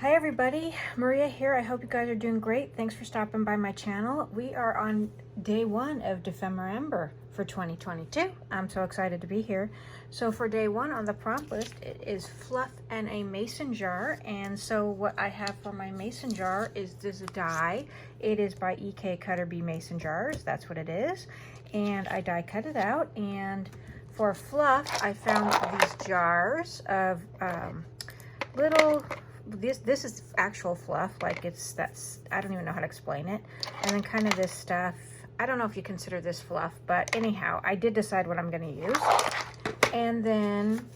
Hi everybody, Maria here. I hope you guys are doing great. Thanks for stopping by my channel. We are on day one of Dephemerember for 2022. I'm so excited to be here. So for day one on the prompt list, it is fluff and a mason jar. And so what I have for my mason jar is this die. It is by EK Cutter B Mason Jars. That's what it is. And I die cut it out. And for fluff, I found these jars of little, this is actual fluff, like I don't even know how to explain it. And then kind of this stuff, I don't know if you consider this fluff, but anyhow, I did decide what I'm going to use. And then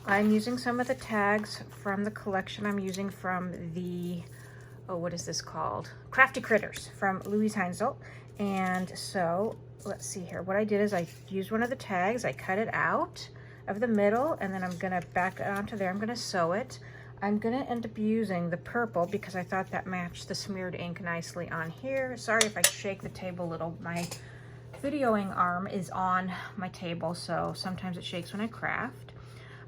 I'm using some of the tags from the collection I'm using from the, what is this called? Crafty Critters from Louise Heinzel. And so let's see here. What I did is I used one of the tags, I cut it out of the middle, and then I'm gonna back it onto there. I'm gonna sew it. I'm gonna end up using the purple because I thought that matched the smeared ink nicely on here. Sorry if I shake the table a little. My videoing arm is on my table, so sometimes it shakes when I craft.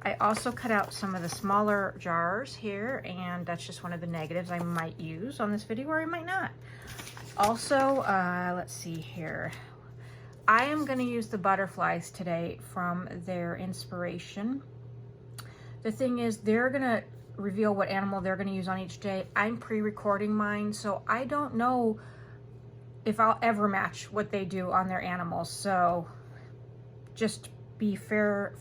I also cut out some of the smaller jars here, and that's just one of the negatives I might use on this video, or I might not. Also, let's see here. I am going to use the butterflies today from their inspiration. The thing is, they're going to reveal what animal they're going to use on each day. I'm pre-recording mine, so I don't know if I'll ever match what they do on their animals. So just be fair.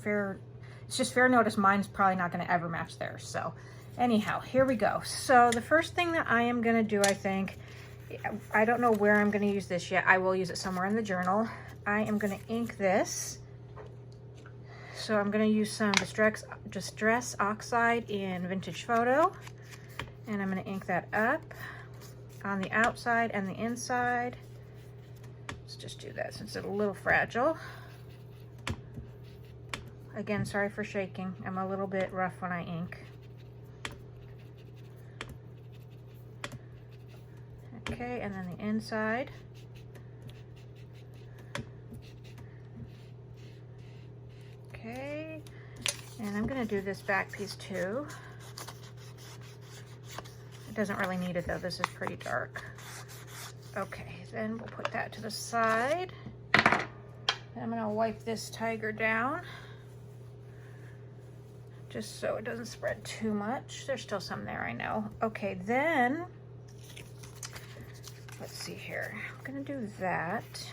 It's just fair notice mine's probably not going to ever match theirs. So anyhow, here we go. So the first thing that I am going to do, I don't know where I'm going to use this yet. I will use it somewhere in the journal. I am going to ink this. So I'm going to use some Distress Oxide in Vintage Photo. And I'm going to ink that up on the outside and the inside. Let's just do that since it's a little fragile. Again, sorry for shaking. I'm a little bit rough when I ink. Okay, and then the inside. Okay, and I'm gonna do this back piece too. It doesn't really need it though, this is pretty dark. Okay, then we'll put that to the side. And I'm gonna wipe this tiger down, just so it doesn't spread too much. There's still some there, I know. Okay, then, let's see here. I'm gonna do that.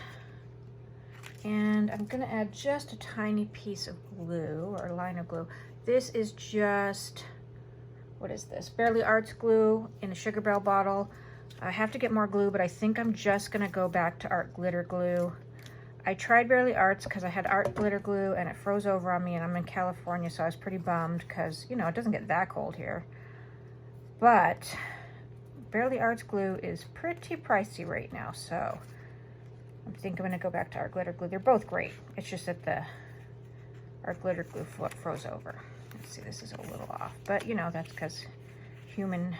And I'm gonna add just a tiny piece of glue, or line of glue. This is just, what is this? Barely Arts glue in a Sugar Bell bottle. I have to get more glue, but I think I'm just gonna go back to Art Glitter glue. I tried Barely Arts because I had Art Glitter glue and it froze over on me, and I'm in California, so I was pretty bummed because, you know, it doesn't get that cold here. But Barely Arts glue is pretty pricey right now, so I think I'm gonna go back to Art Glitter glue. They're both great. It's just that the Art Glitter glue froze over. Let's see, this is a little off, but you know, that's because human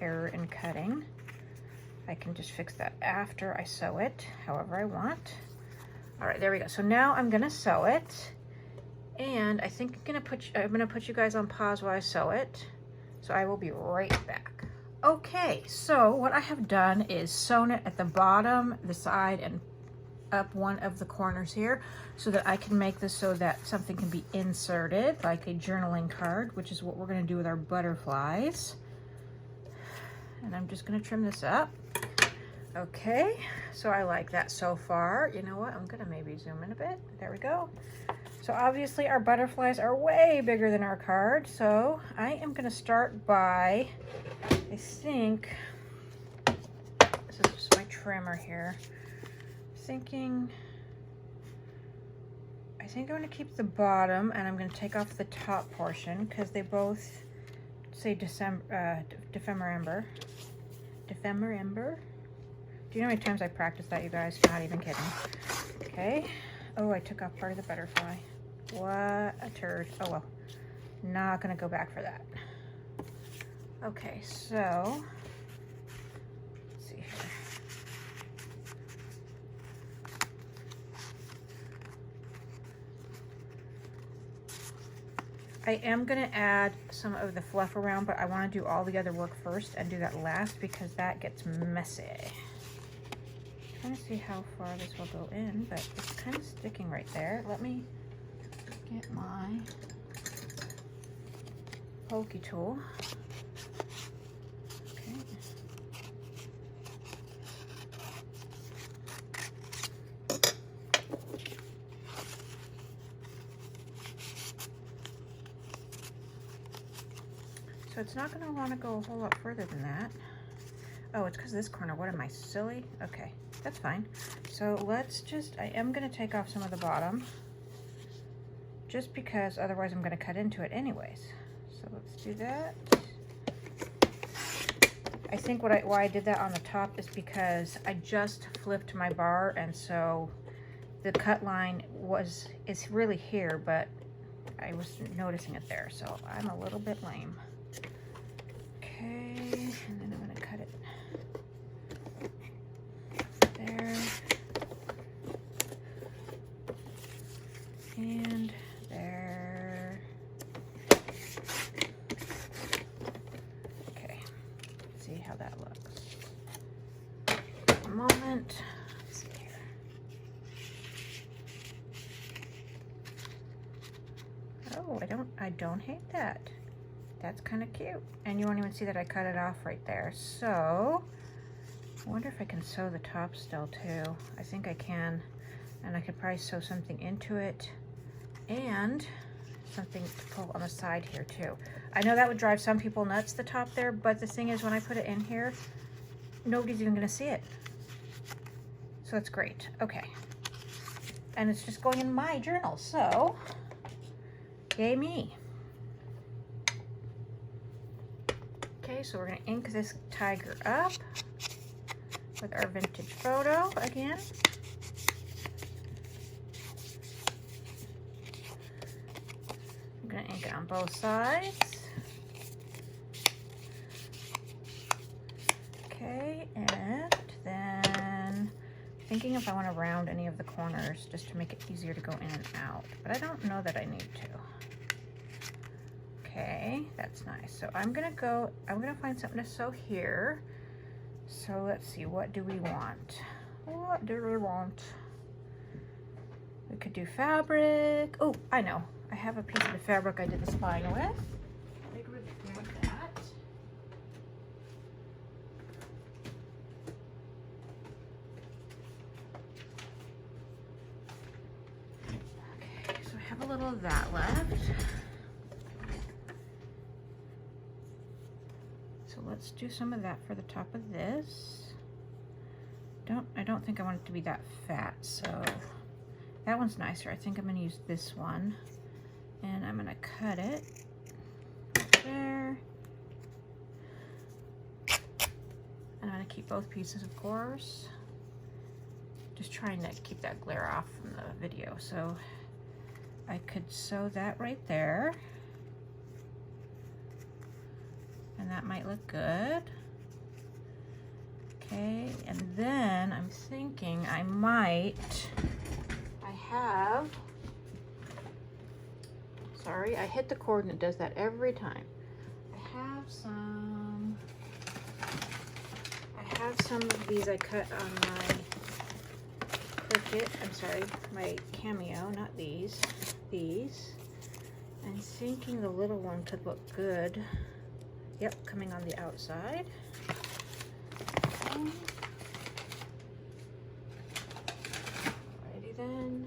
error in cutting. I can just fix that after I sew it, however I want. All right, there we go. So now I'm gonna sew it, and I think I'm gonna put you guys on pause while I sew it. So I will be right back. Okay, so what I have done is sewn it at the bottom, the side, and up one of the corners here so that I can make this so that something can be inserted, like a journaling card, which is what we're going to do with our butterflies. And I'm just going to trim this up. Okay, so I like that so far. You know what? I'm going to maybe zoom in a bit. There we go. So obviously our butterflies are way bigger than our card. So I am going to start by, I think, this is just my trimmer here. I think I'm going to keep the bottom, and I'm going to take off the top portion because they both say Dephemerember. Dephemerember. Do you know how many times I practiced that, you guys? Not even kidding. Okay. Oh, I took off part of the butterfly. What a turd. Oh well. Not going to go back for that. Okay, so let's see here. I am gonna add some of the fluff around, but I wanna do all the other work first and do that last because that gets messy. Trying to see how far this will go in, but it's kind of sticking right there. Let me get my pokey tool. Okay. So it's not going to want to go a whole lot further than that. Oh, it's because of this corner. What am I, silly? Okay, that's fine. So let's just, I am going to take off some of the bottom just because otherwise I'm going to cut into it anyways. So let's do that. I think why I did that on the top is because I just flipped my bar, and so the cut line is really here, but I was noticing it there, so I'm a little bit lame. Okay, and then I'm going to cut it there and there. Okay, let's see how that looks. A moment. Let's see here. Oh, I don't hate that. That's kind of cute. And you won't even see that I cut it off right there. So I wonder if I can sew the top still too. I think I can. And I could probably sew something into it and something to pull on the side here too. I know that would drive some people nuts, the top there, but the thing is when I put it in here, nobody's even gonna see it. So it's great. Okay. And it's just going in my journal. So yay me. Okay, so we're going to ink this tiger up with our vintage photo again. I'm going to ink it on both sides. Okay, and then thinking if I want to round any of the corners just to make it easier to go in and out, but I don't know that I need to. Okay, that's nice. So I'm gonna find something to sew here. So let's see, what do we want? What do we want? We could do fabric. Oh, I know. I have a piece of the fabric I did the spine with. I think we're gonna grab that. Okay, so I have a little of that left. Let's do some of that for the top of this. I don't think I want it to be that fat, so that one's nicer. I think I'm going to use this one, and I'm going to cut it there. And I'm going to keep both pieces, of course. Just trying to keep that glare off from the video. So I could sew that right there. And that might look good. Okay, and then I'm thinking I hit the cord and it does that every time. I have some of these I cut on my Cricut, my Cameo, not these. I'm thinking the little one could look good. Yep, coming on the outside. Alrighty then.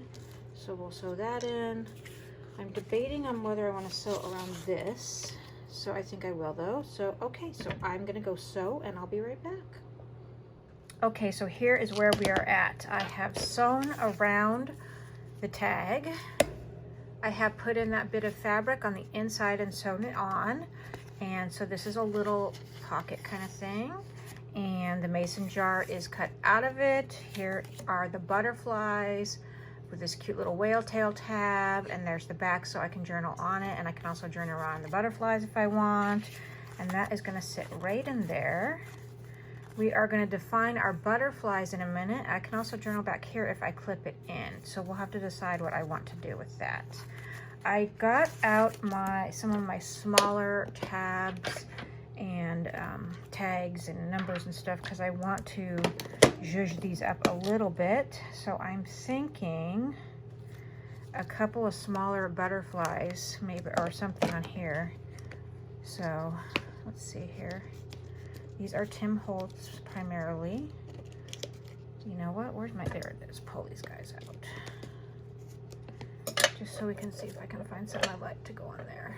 So we'll sew that in. I'm debating on whether I want to sew around this. So I think I will though. So okay, so I'm gonna go sew and I'll be right back. Okay, so here is where we are at. I have sewn around the tag. I have put in that bit of fabric on the inside and sewn it on. And so this is a little pocket kind of thing. And the mason jar is cut out of it. Here are the butterflies with this cute little whale tail tab. And there's the back so I can journal on it. And I can also journal around the butterflies if I want. And that is gonna sit right in there. We are gonna define our butterflies in a minute. I can also journal back here if I clip it in. So we'll have to decide what I want to do with that. I got out some of my smaller tabs and tags and numbers and stuff because I want to zhuzh these up a little bit. So I'm thinking a couple of smaller butterflies maybe, or something on here. So let's see here. These are Tim Holtz primarily. You know what? Where's my, there it is. Pull these guys out. Just so we can see if I can find something I like to go on there.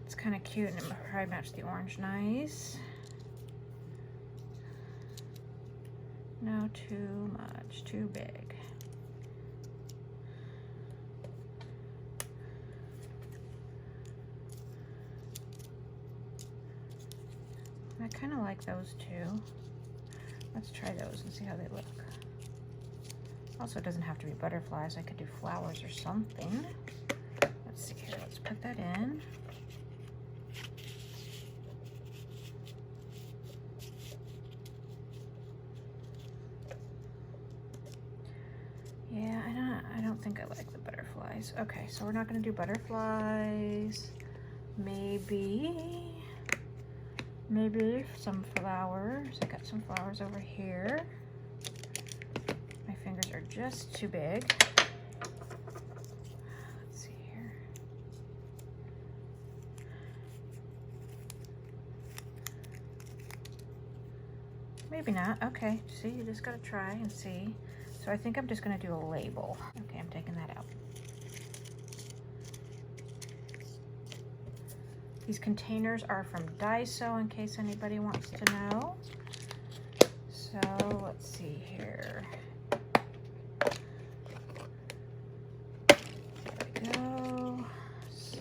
It's kind of cute and it probably match the orange nice. No, too much, too big. I kind of like those too. Let's try those and see how they look. Also, it doesn't have to be butterflies. I could do flowers or something. Let's see here. Let's put that in. Yeah, I don't think I like the butterflies. Okay, so we're not going to do butterflies. Maybe some flowers. I got some flowers over here. My fingers are just too big. Let's see here. Maybe not. Okay, see, you just gotta try and see. So I think I'm just gonna do a label. Okay, I'm taking that out. These containers are from Daiso, in case anybody wants to know. So let's see here. There we go. So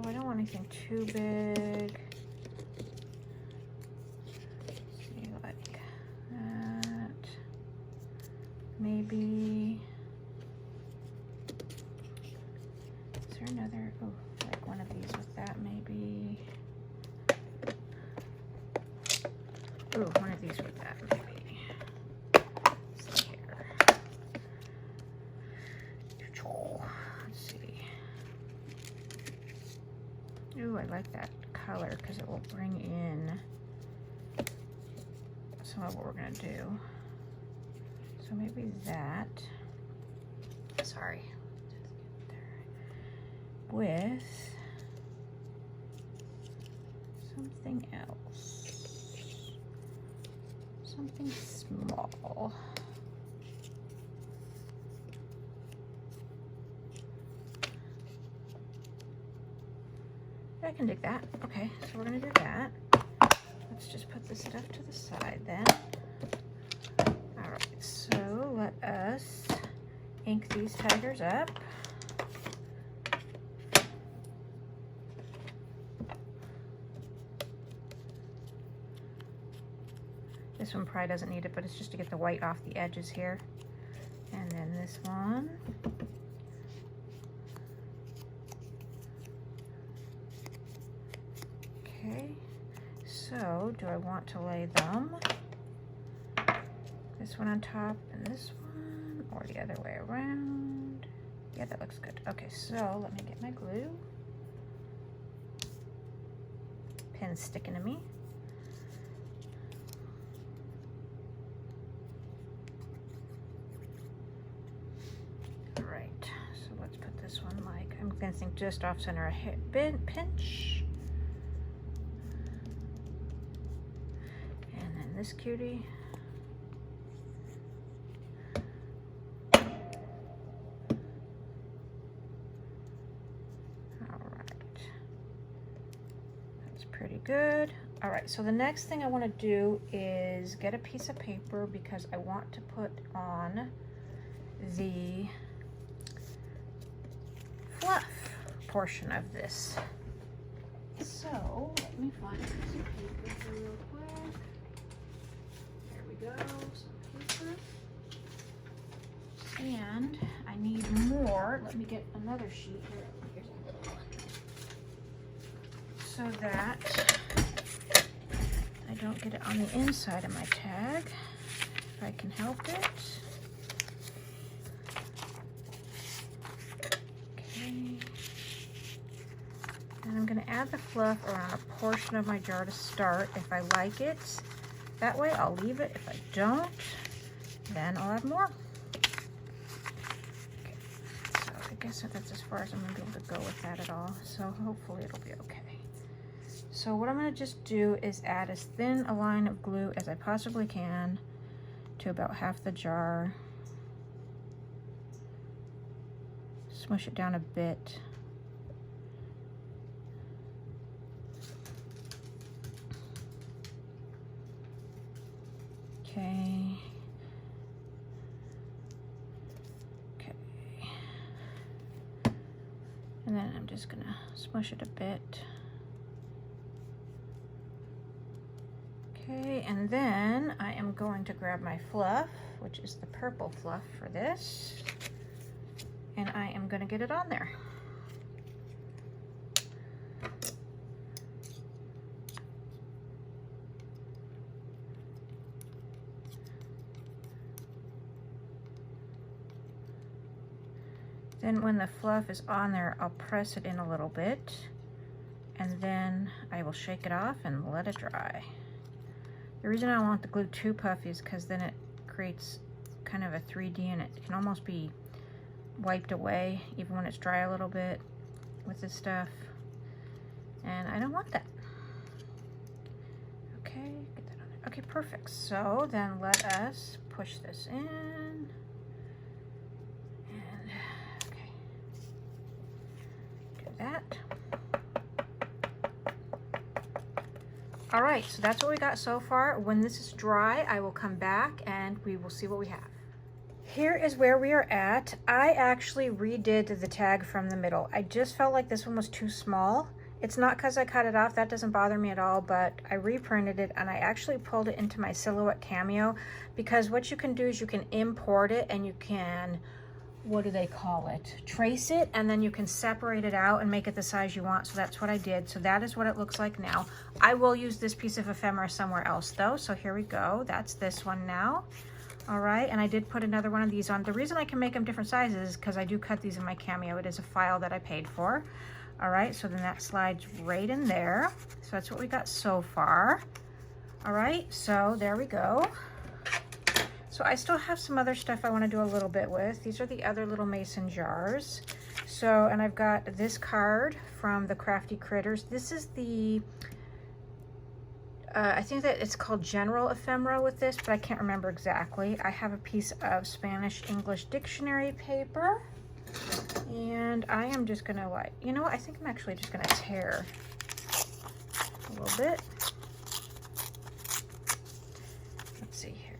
I don't want anything too big. See, like that. Maybe. Is there another? Oh, like one of these with that, maybe. Ooh, one of these with that, maybe. Let's see here. Let's see. Ooh, I like that color because it will bring in some of what we're gonna do. So maybe that. Sorry. With something else, something small. I can dig that. Okay, so we're gonna do that. Let's just put this stuff to the side then. All right, so let us ink these tigers up. This one probably doesn't need it, but it's just to get the white off the edges here. And then this one. Okay, so do I want to lay them? This one on top and this one, or the other way around? Yeah, that looks good. Okay, so let me get my glue. Pin's sticking to me. This one, like, I'm gonna think just off center a pinch, and then this cutie. All right, that's pretty good. All right, so the next thing I want to do is get a piece of paper because I want to put on the fluff portion of this. So let me find some paper real quick. There we go, some paper. And I need more. Let me get another sheet here. Here's another one. So that I don't get it on the inside of my tag, if I can help it. add the fluff around a portion of my jar to start if I like it. That way I'll leave it. If I don't, then I'll add more. Okay, so I guess that's as far as I'm gonna be able to go with that at all. So hopefully it'll be okay. So what I'm gonna just do is add as thin a line of glue as I possibly can to about half the jar. Smush it down a bit. Okay. Okay. And then I'm just gonna smush it a bit. Okay, and then I am going to grab my fluff, which is the purple fluff for this, and I am going to get it on there. Then when the fluff is on there, I'll press it in a little bit, and then I will shake it off and let it dry. The reason I don't want the glue too puffy is because then it creates kind of a 3D and it can almost be wiped away even when it's dry a little bit with this stuff. And I don't want that. Okay, get that on there. Okay, perfect. So then let us push this in. And okay, do that. All right, so that's what we got so far. When this is dry, I will come back and we will see what we have. Here is where we are at. I actually redid the tag from the middle. I just felt like this one was too small. It's not because I cut it off, that doesn't bother me at all, but I reprinted it and I actually pulled it into my Silhouette Cameo, because what you can do is you can import it and you can, what do they call it? Trace it, and then you can separate it out and make it the size you want. So that's what I did. So that is what it looks like now. I will use this piece of ephemera somewhere else though. So here we go. That's this one now. All right, and I did put another one of these on. The reason I can make them different sizes is because I do cut these in my Cameo. It is a file that I paid for. All right, so then that slides right in there. So that's what we got so far. All right, so there we go. So I still have some other stuff I want to do a little bit with. These are the other little mason jars. So, and I've got this card from the Crafty Critters. This is the, I think that it's called General Ephemera with this, but I can't remember exactly. I have a piece of Spanish-English dictionary paper. And I am just gonna like, you know what? I think I'm actually just gonna tear a little bit. Let's see here.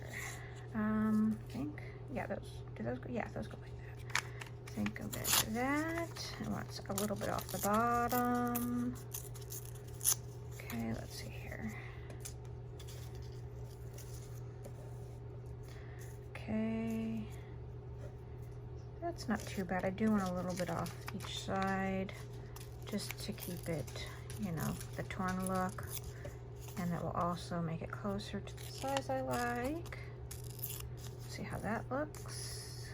I think, yeah, those, do those go? Yeah, those go like that. I think I'm gonna do that. I want a little bit off the bottom. Okay, let's see here. Okay. That's not too bad. I do want a little bit off each side just to keep it, you know, the torn look. And it will also make it closer to the size I like. See how that looks.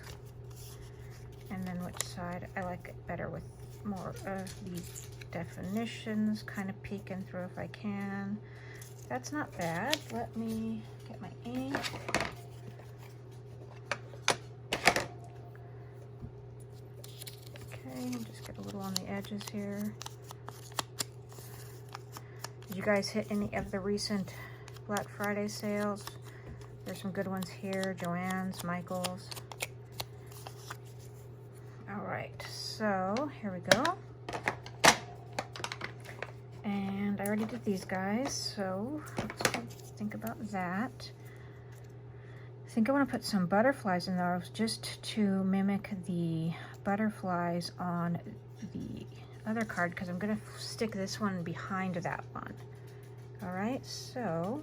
And then which side I like it better with more of these definitions kind of peeking through if I can. That's not bad. Let me get my ink. Just get a little on the edges here. Did you guys hit any of the recent Black Friday sales? There's some good ones here. Joann's, Michael's. All right, so here we go. And I already did these guys, so let's think about that. I think I want to put some butterflies in those just to mimic the butterflies on the other card, because I'm going to stick this one behind that one. All right, so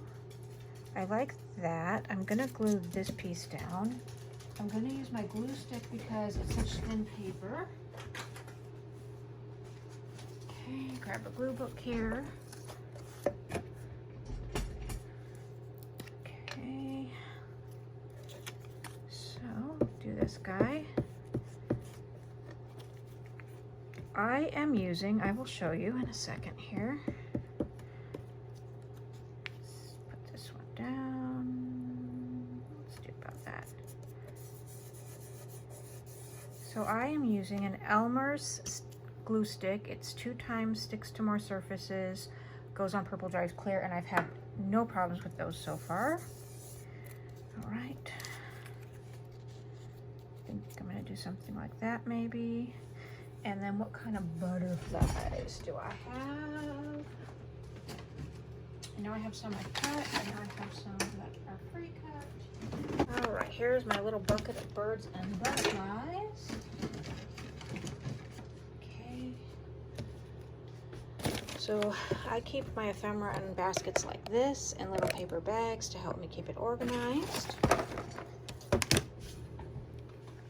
I like that. I'm going to glue this piece down. I'm going to use my glue stick because it's such thin paper. Okay, grab a glue book here. Okay, so do this guy. I am using, I will show you in a second here. Let's put this one down. Let's do about that. So I am using an Elmer's glue stick. It's 2 times, sticks to more surfaces, goes on purple, dries clear, and I've had no problems with those so far. All right. I think I'm gonna do something like that maybe. And then what kind of butterflies do I have? I know I have some I cut, I know I have some that are pre-cut. All right, here's my little bucket of birds and butterflies. Okay. So I keep my ephemera in baskets like this in little paper bags to help me keep it organized.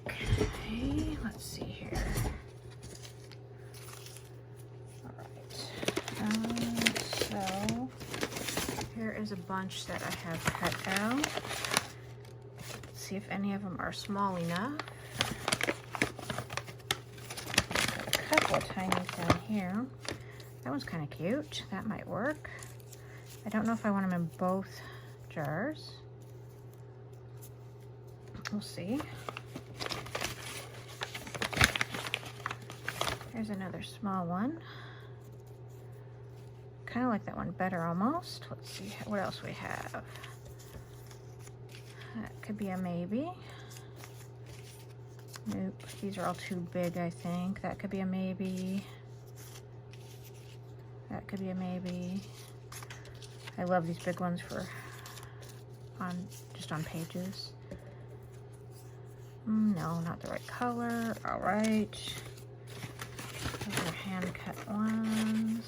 Okay, let's see here. All right. So here is a bunch that I have cut out. Let's see if any of them are small enough. Got a couple of tinies down here. That one's kind of cute. That might work. I don't know if I want them in both jars. We'll see. Here's another small one. Kind of like that one better almost. Let's see what else we have. That could be a maybe. Nope, these are all too big, I think. That could be a maybe. That could be a maybe. I love these big ones for just on pages. No, not the right color. All right. Those are hand-cut ones.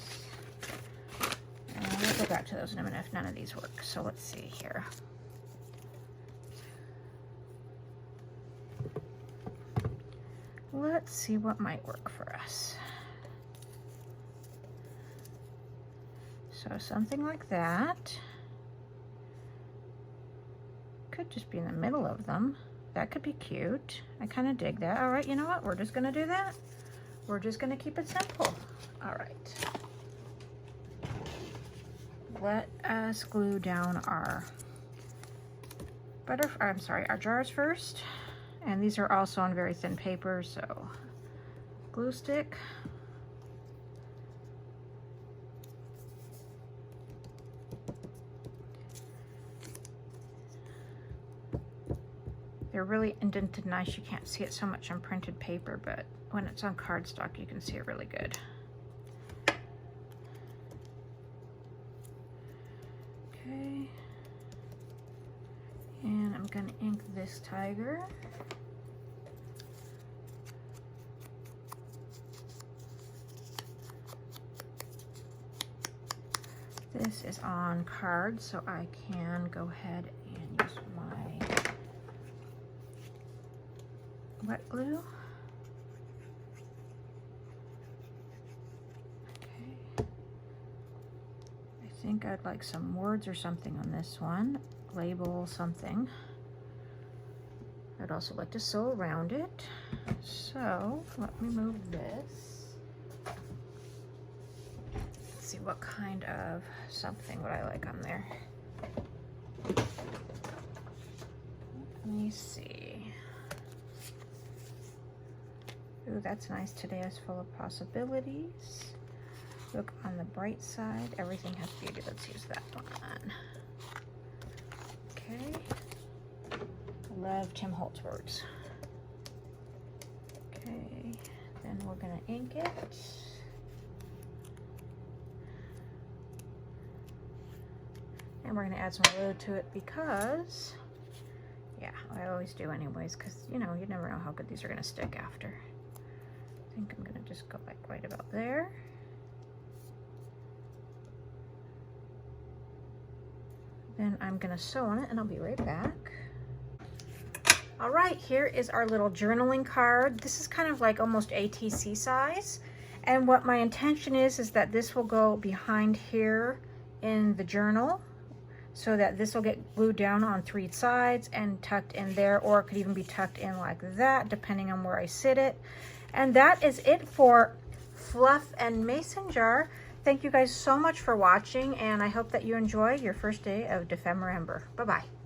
We'll go back to those in a minute if none of these work. So let's see here. Let's see what might work for us. So something like that. Could just be in the middle of them. That could be cute. I kind of dig that. All right, you know what? We're just gonna do that. We're just gonna keep it simple. All right. Let us glue down our our jars first. And these are also on very thin paper, so glue stick. They're really indented nice. You can't see it so much on printed paper, but when it's on cardstock, you can see it really good. Okay. And I'm gonna ink this tiger. This is on card, so I can go ahead and use my wet glue. Okay. I think I'd like some words or something on this one. Label something. I'd also like to sew around it. So let me move this. Let's see what kind of something would I like on there. Let me see. Ooh, that's nice. Today is full of possibilities. Look on the bright side. Everything has beauty. Let's use that one. Okay. Love Tim Holtz words. Okay. Then we're gonna ink it. And we're gonna add some glue to it because, yeah, I always do anyways, because you know, you never know how good these are gonna stick after. I think I'm gonna just go like right about there. Then I'm gonna sew on it and I'll be right back. All right, here is our little journaling card. This is kind of like almost ATC size. And what my intention is that this will go behind here in the journal so that this will get glued down on 3 sides and tucked in there, or it could even be tucked in like that, depending on where I sit it. And that is it for Fluff and Mason jar. Thank you guys so much for watching, and I hope that you enjoy your first day of Dephemerember. Bye-bye.